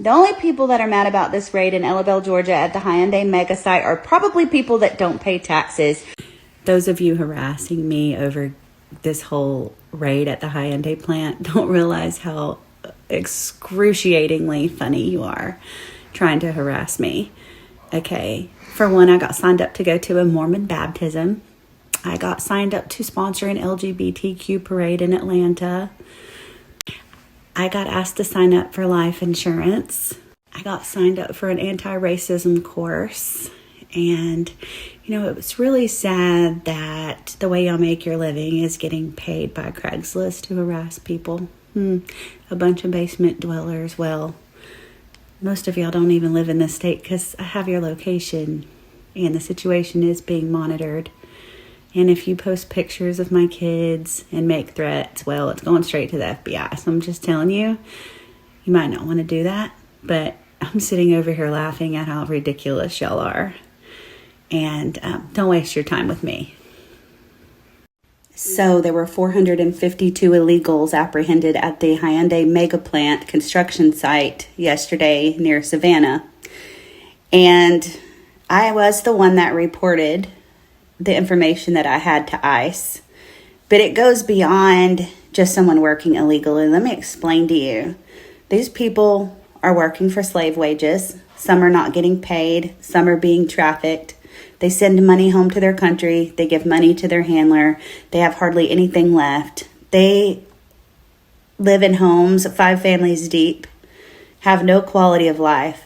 The only people that are mad about this raid in Elabelle, Georgia at the Hyundai mega site are probably people that don't pay taxes. Those of you harassing me over this whole raid at the Hyundai plant don't realize how excruciatingly funny you are trying to harass me. Okay, for one, I got signed up to go to a Mormon baptism. I got signed up to sponsor an LGBTQ parade in Atlanta. I got asked to sign up for life insurance. I got signed up for an anti-racism course. And, you know, it was really sad that the way y'all make your living is getting paid by Craigslist to harass people. A bunch of basement dwellers. Well, most of y'all don't even live in this state because I have your location and the situation is being monitored. And if you post pictures of my kids and make threats, well, it's going straight to the FBI. So I'm just telling you, you might not want to do that. But I'm sitting over here laughing at how ridiculous y'all are. And don't waste your time with me. So there were 452 illegals apprehended at the Hyundai mega plant construction site yesterday near Savannah. And I was the one that reported the information that I had to ICE. But it goes beyond just someone working illegally. Let me explain to you. These people are working for slave wages. Some are not getting paid. Some are being trafficked. They send money home to their country. They give money to their handler. They have hardly anything left. They live in homes 5 families deep, have no quality of life.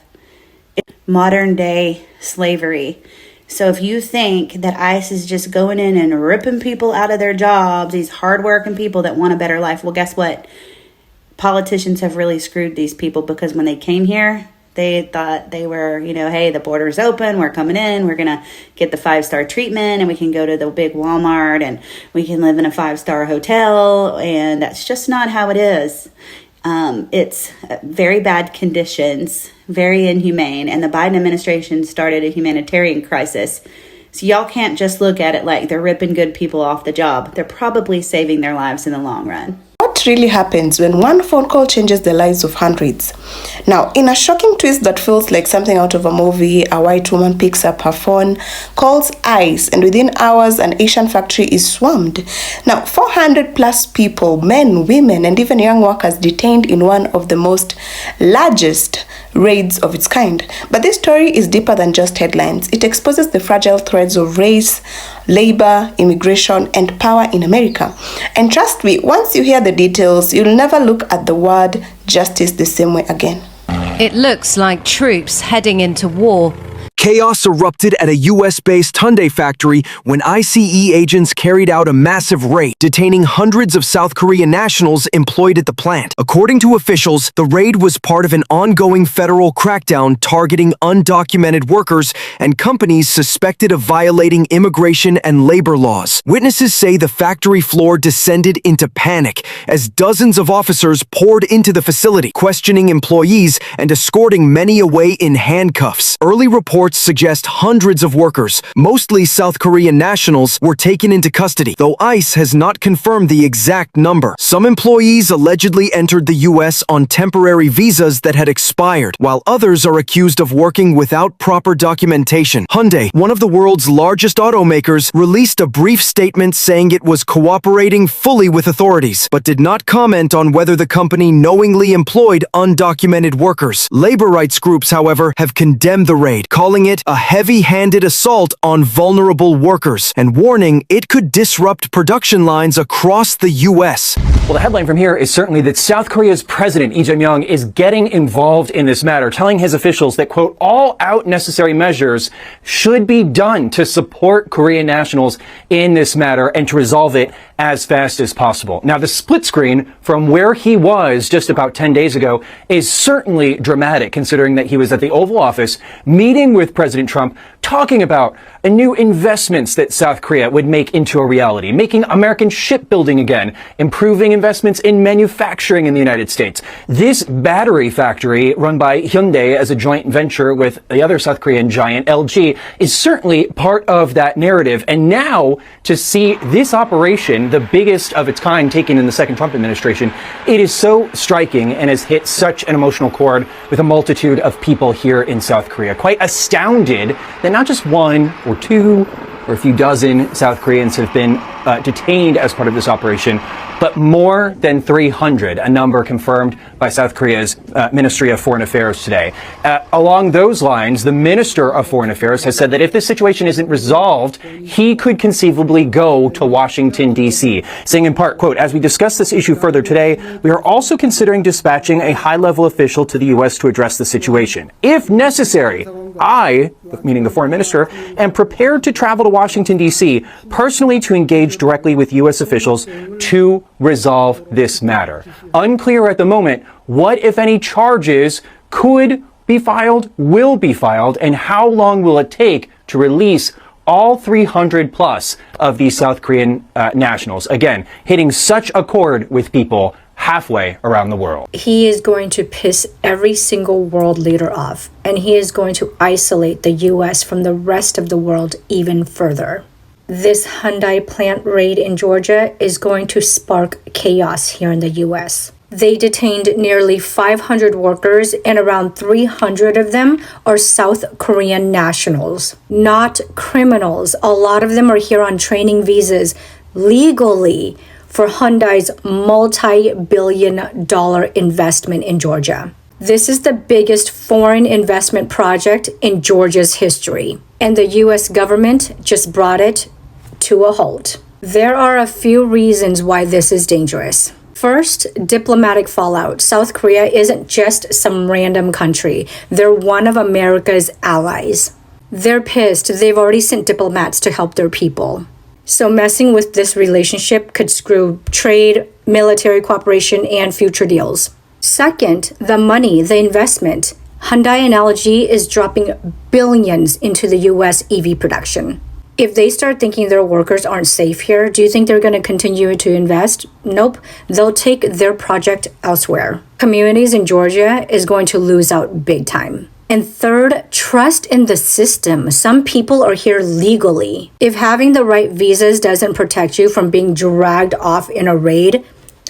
It's modern day slavery. So if you think that ICE is just going in and ripping people out of their jobs, these hardworking people that want a better life, well, guess what? Politicians have really screwed these people because when they came here, they thought they were, hey, the border's open, we're coming in, we're going to get the 5-star treatment, and we can go to the big Walmart, and we can live in a 5-star hotel, and that's just not how it is. It's very bad conditions, very inhumane, and the Biden administration started a humanitarian crisis. So y'all can't just look at it like they're ripping good people off the job. They're probably saving their lives in the long run. What really happens when one phone call changes the lives of hundreds? Now, in a shocking twist that feels like something out of a movie, a white woman picks up her phone, calls ICE, and within hours, an Asian factory is swarmed. Now, 400 plus people, men, women, and even young workers detained in one of the most largest raids of its kind. But this story is deeper than just headlines. It exposes the fragile threads of race, labor, immigration, and power in America. And trust me, once you hear the details, you'll never look at the word justice the same way again. It looks like troops heading into war. Chaos erupted at a U.S.-based Hyundai factory when ICE agents carried out a massive raid, detaining hundreds of South Korean nationals employed at the plant. According to officials, the raid was part of an ongoing federal crackdown targeting undocumented workers and companies suspected of violating immigration and labor laws. Witnesses say the factory floor descended into panic as dozens of officers poured into the facility, questioning employees and escorting many away in handcuffs. Early reports suggest hundreds of workers, mostly South Korean nationals, were taken into custody, though ICE has not confirmed the exact number. Some employees allegedly entered the U.S. on temporary visas that had expired, while others are accused of working without proper documentation. Hyundai, one of the world's largest automakers, released a brief statement saying it was cooperating fully with authorities, but did not comment on whether the company knowingly employed undocumented workers. Labor rights groups, however, have condemned the raid, calling it a heavy-handed assault on vulnerable workers and warning it could disrupt production lines across the U.S. Well, the headline from here is certainly that South Korea's president, Lee Jae-myung, is getting involved in this matter, telling his officials that, quote, all out necessary measures should be done to support Korean nationals in this matter and to resolve it as fast as possible. Now, the split screen from where he was just about 10 days ago is certainly dramatic, considering that he was at the Oval Office meeting with President Trump talking about new investments that South Korea would make into a reality, making American shipbuilding again, improving investments in manufacturing in the United States. This battery factory run by Hyundai as a joint venture with the other South Korean giant, LG, is certainly part of that narrative. And now to see this operation, the biggest of its kind taken in the second Trump administration, it is so striking and has hit such an emotional chord with a multitude of people here in South Korea. Quite astounded that not just one or two or a few dozen South Koreans have been detained as part of this operation, but more than 300, a number confirmed by South Korea's Ministry of Foreign Affairs today. Along those lines, the Minister of Foreign Affairs has said that if this situation isn't resolved, he could conceivably go to Washington, D.C., saying in part, quote, "As we discuss this issue further today, we are also considering dispatching a high-level official to the U.S. to address the situation. If necessary, I, meaning the foreign minister, am prepared to travel to Washington, D.C., personally to engage directly with U.S. officials to resolve this matter." Unclear at the moment what, if any, charges could be filed, will be filed, and how long will it take to release all 300 plus of these South Korean nationals. Again, hitting such a chord with people halfway around the world. He is going to piss every single world leader off, and he is going to isolate the U.S. from the rest of the world even further. This Hyundai plant raid in Georgia is going to spark chaos here in the U.S. They detained nearly 500 workers, and around 300 of them are South Korean nationals, not criminals. A lot of them are here on training visas legally for Hyundai's multi-billion-dollar investment in Georgia. This is the biggest foreign investment project in Georgia's history, and the U.S. government just brought it to a halt. There are a few reasons why this is dangerous. First, diplomatic fallout. South Korea isn't just some random country. They're one of America's allies. They're pissed. They've already sent diplomats to help their people. So messing with this relationship could screw trade, military cooperation, and future deals. Second, the money, the investment. Hyundai and LG is dropping billions into the U.S. EV production. If they start thinking their workers aren't safe here, do you think they're going to continue to invest? Nope. They'll take their project elsewhere. Communities in Georgia is going to lose out big time. And third, trust in the system. Some people are here legally. If having the right visas doesn't protect you from being dragged off in a raid,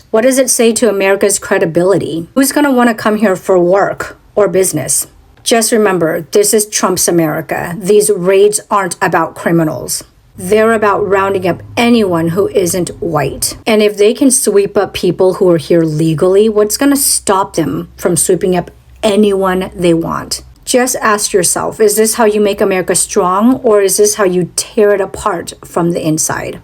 what does it say to America's credibility? Who's going to want to come here for work or business? Just remember, this is Trump's America. These raids aren't about criminals. They're about rounding up anyone who isn't white. And if they can sweep up people who are here legally, what's going to stop them from sweeping up anyone they want? Just ask yourself, is this how you make America strong, or is this how you tear it apart from the inside?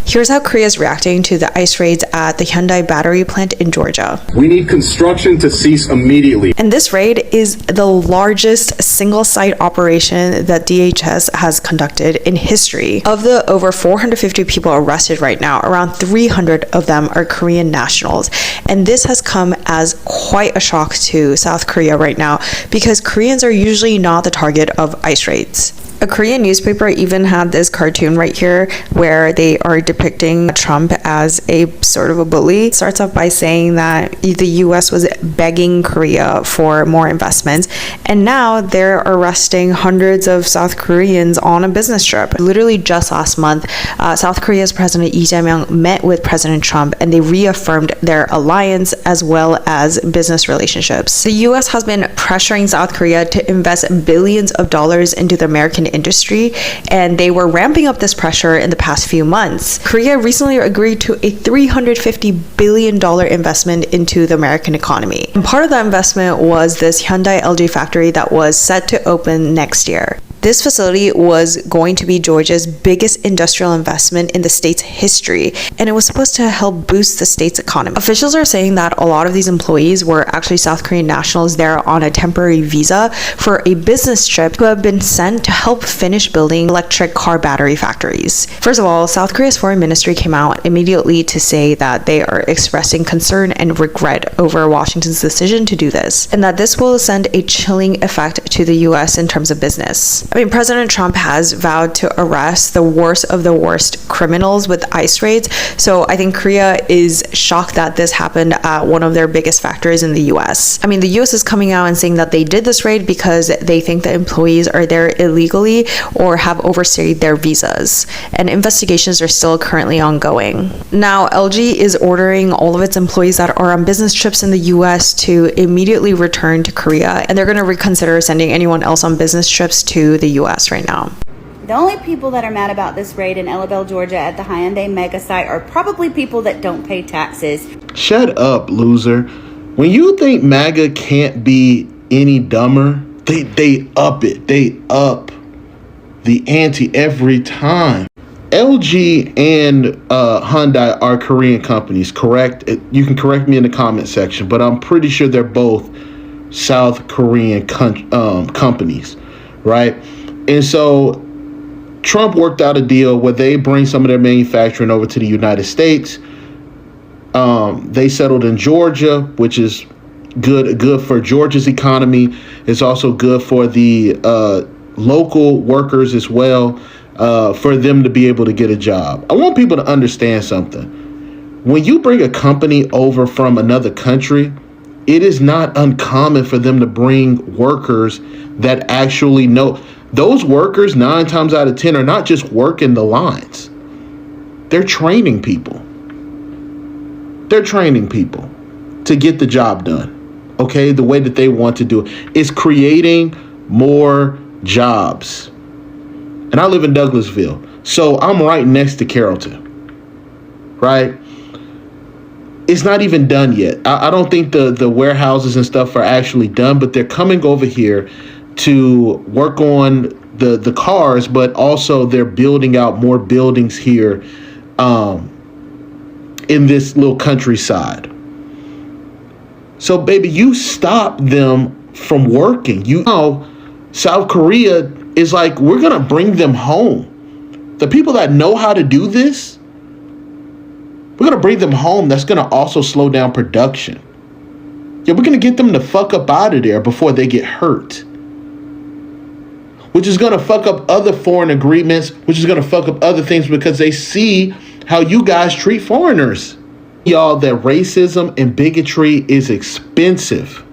Here's how Korea is reacting to the ICE raids at the Hyundai battery plant in Georgia. We need construction to cease immediately. And this raid is the largest single-site operation that DHS has conducted in history. Of the over 450 people arrested right now, around 300 of them are Korean nationals. And this has come as quite a shock to South Korea right now because Koreans are usually not the target of ICE raids. A Korean newspaper even had this cartoon right here where they are depicting Trump as a sort of a bully. It starts off by saying that the US was begging Korea for more investments, and now they're arresting hundreds of South Koreans on a business trip. Literally just last month, South Korea's President Lee Jae-myung met with President Trump, and they reaffirmed their alliance as well as business relationships. The US has been pressuring South Korea to invest billions of dollars into the American industry, and they were ramping up this pressure in the past few months. Korea recently agreed to a $350 billion investment into the American economy. And part of that investment was this Hyundai LG factory that was set to open next year. This facility was going to be Georgia's biggest industrial investment in the state's history, and it was supposed to help boost the state's economy. Officials are saying that a lot of these employees were actually South Korean nationals there on a temporary visa for a business trip who have been sent to help finish building electric car battery factories. First of all, South Korea's foreign ministry came out immediately to say that they are expressing concern and regret over Washington's decision to do this, and that this will send a chilling effect to the US in terms of business. I mean, President Trump has vowed to arrest the worst of the worst criminals with ICE raids. So I think Korea is shocked that this happened at one of their biggest factories in the US. I mean, the US is coming out and saying that they did this raid because they think the employees are there illegally or have overstayed their visas. And investigations are still currently ongoing. Now, LG is ordering all of its employees that are on business trips in the US to immediately return to Korea, and they're going to reconsider sending anyone else on business trips to the US right now. The only people that are mad about this raid in Ellaville, Georgia at the Hyundai mega site are probably people that don't pay taxes. Shut up, loser. When you think MAGA can't be any dumber, they up it. They up the ante every time. LG and Hyundai are Korean companies, correct? You can correct me in the comment section, but I'm pretty sure they're both South Korean companies, right? And so Trump worked out a deal where they bring some of their manufacturing over to the United States. They settled in Georgia, which is good for Georgia's economy. It's also good for the local workers as well, for them to be able to get a job. I want people to understand something. When you bring a company over from another country, it is not uncommon for them to bring workers that actually know. Those workers, 9 times out of 10, are not just working the lines. They're training people. They're training people to get the job done, okay, the way that they want to do it. It's creating more jobs. And I live in Douglasville, so I'm right next to Carrollton, right? It's not even done yet. I don't think the warehouses and stuff are actually done, but they're coming over here to work on the cars, but also they're building out more buildings here in this little countryside. So, baby, you stop them from working. You know, South Korea is like, we're going to bring them home. The people that know how to do this, we're going to bring them home. That's going to also slow down production. Yeah, we're going to get them the fuck up out of there before they get hurt. Which is going to fuck up other foreign agreements, which is going to fuck up other things because they see how you guys treat foreigners. Y'all, that racism and bigotry is expensive.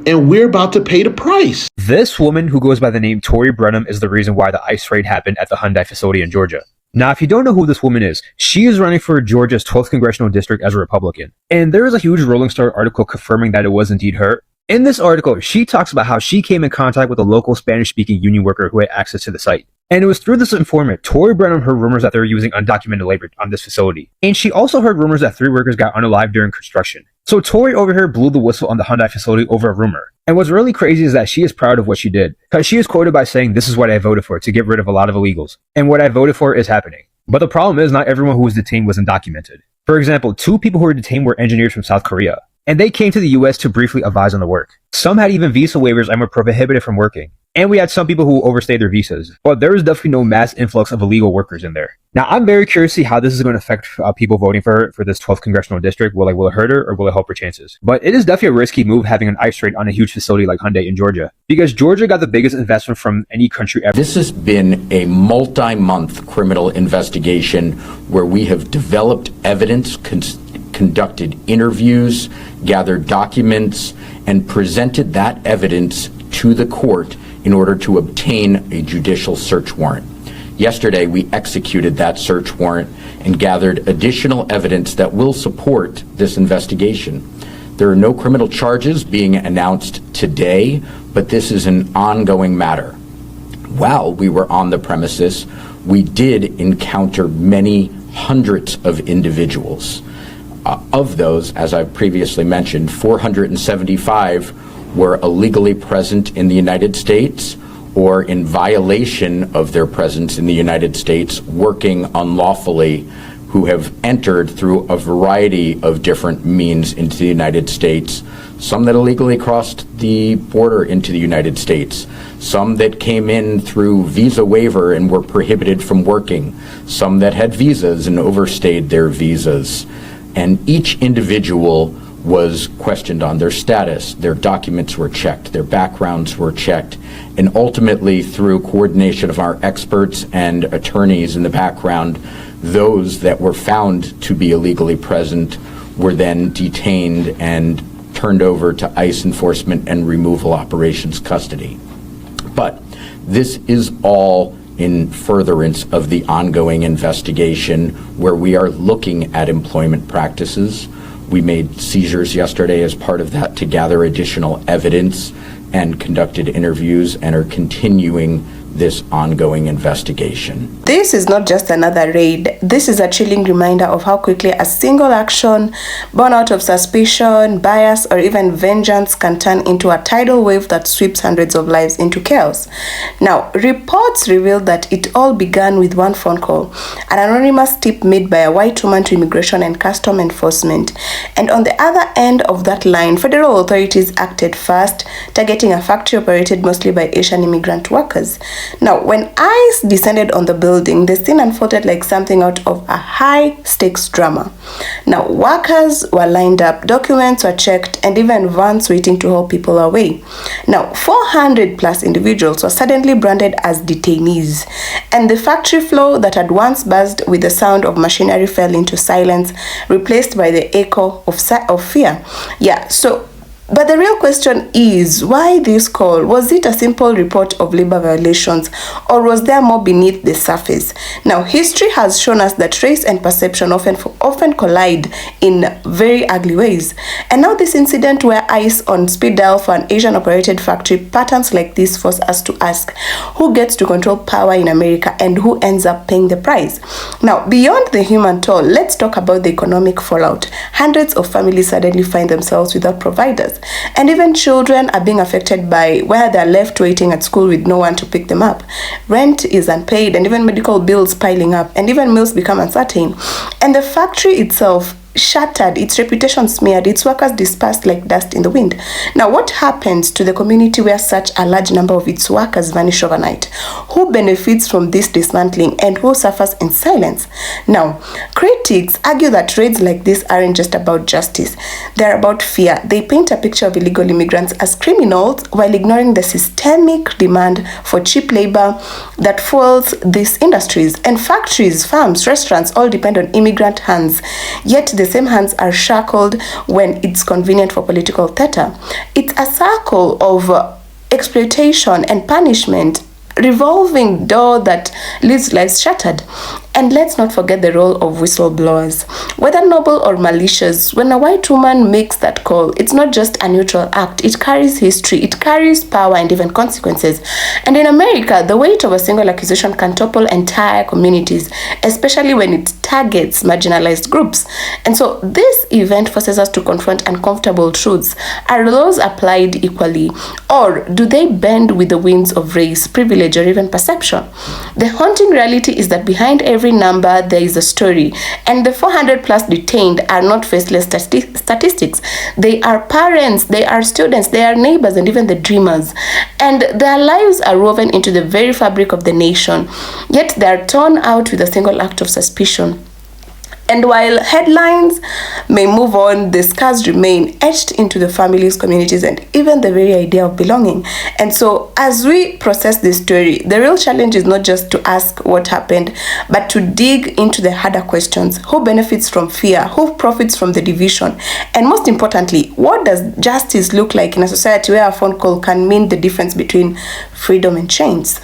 And we're about to pay the price. This woman who goes by the name Tori Brenham is the reason why the ICE raid happened at the Hyundai facility in Georgia. Now, if you don't know who this woman is, she is running for Georgia's 12th congressional district as a Republican. And there is a huge Rolling Stone article confirming that it was indeed her. In this article, she talks about how she came in contact with a local Spanish-speaking union worker who had access to the site. And it was through this informant, Tori Brenham heard rumors that they were using undocumented labor on this facility. And she also heard rumors that 3 workers got unalived during construction. So Tori over here blew the whistle on the Hyundai facility over a rumor. And what's really crazy is that she is proud of what she did, because she is quoted by saying, "This is what I voted for, to get rid of a lot of illegals. And what I voted for is happening." But the problem is not everyone who was detained was undocumented. For example, 2 people who were detained were engineers from South Korea. And they came to the US to briefly advise on the work. Some had even visa waivers and were prohibited from working. And we had some people who overstayed their visas. But there was definitely no mass influx of illegal workers in there. Now, I'm very curious to see how this is going to affect people voting for her for this 12th congressional district. Will it hurt her or will it help her chances? But it is definitely a risky move having an ICE raid on a huge facility like Hyundai in Georgia. Because Georgia got the biggest investment from any country ever. This has been a multi-month criminal investigation where we have developed evidence, conducted interviews, gathered documents, and presented that evidence to the court in order to obtain a judicial search warrant. Yesterday, we executed that search warrant and gathered additional evidence that will support this investigation. There are no criminal charges being announced today, but this is an ongoing matter. While we were on the premises, we did encounter many hundreds of individuals. Of those, as I previously mentioned, 475 were illegally present in the United States or in violation of their presence in the United States, working unlawfully, who have entered through a variety of different means into the United States, some that illegally crossed the border into the United States, some that came in through visa waiver and were prohibited from working, some that had visas and overstayed their visas. And each individual was questioned on their status, their documents were checked, their backgrounds were checked, and ultimately through coordination of our experts and attorneys in the background, those that were found to be illegally present were then detained and turned over to ICE enforcement and removal operations custody. But this is all in furtherance of the ongoing investigation where we are looking at employment practices. We made seizures yesterday as part of that to gather additional evidence and conducted interviews and are continuing this ongoing investigation. This is not just another raid. This is a chilling reminder of how quickly a single action born out of suspicion, bias, or even vengeance can turn into a tidal wave that sweeps hundreds of lives into chaos. Now, reports reveal that it all began with one phone call, an anonymous tip made by a white woman to Immigration and Custom Enforcement. And on the other end of that line, federal authorities acted fast, targeting a factory operated mostly by Asian immigrant workers. Now, when ICE descended on the building, the scene unfolded like something out of a high-stakes drama. Now, workers were lined up, documents were checked, and even vans waiting to haul people away. Now, 400 plus individuals were suddenly branded as detainees, and the factory floor that had once buzzed with the sound of machinery fell into silence, replaced by the echo of fear. But the real question is, why this call? Was it a simple report of labor violations, or was there more beneath the surface? Now, history has shown us that race and perception often collide in very ugly ways. And now this incident where ICE on speed dial for an Asian-operated factory, patterns like this force us to ask, who gets to control power in America and who ends up paying the price? Now, beyond the human toll, let's talk about the economic fallout. Hundreds of families suddenly find themselves without providers. And even children are being affected by where they're left waiting at school with no one to pick them up. Rent is unpaid, and even medical bills piling up, and even meals become uncertain. And the factory itself shattered, its reputation smeared, its workers dispersed like dust in the wind. Now, what happens to the community where such a large number of its workers vanish overnight? Who benefits from this dismantling and who suffers in silence? Now, critics argue that raids like this aren't just about justice. They're about fear. They paint a picture of illegal immigrants as criminals while ignoring the systemic demand for cheap labor that fuels these industries. And factories, farms, restaurants all depend on immigrant hands. Yet the same hands are shackled when it's convenient for political theater. It's a circle of exploitation and punishment, revolving door that leaves lives shattered. And let's not forget the role of whistleblowers. Whether noble or malicious, when a white woman makes that call, it's not just a neutral act. It carries history, it carries power and even consequences. And in America, the weight of a single accusation can topple entire communities, especially when it targets marginalized groups. And so this event forces us to confront uncomfortable truths. Are laws applied equally? Or do they bend with the winds of race, privilege, or even perception? The haunting reality is that behind every number there is a story, and the 400 plus detained are not faceless statistics. They are parents, they are students, they are neighbors, and even the dreamers, and their lives are woven into the very fabric of the nation, yet they are torn out with a single act of suspicion. And while headlines may move on, the scars remain etched into the families, communities, and even the very idea of belonging. And so as we process this story, the real challenge is not just to ask what happened, but to dig into the harder questions. Who benefits from fear? Who profits from the division? And most importantly, what does justice look like in a society where a phone call can mean the difference between freedom and chains?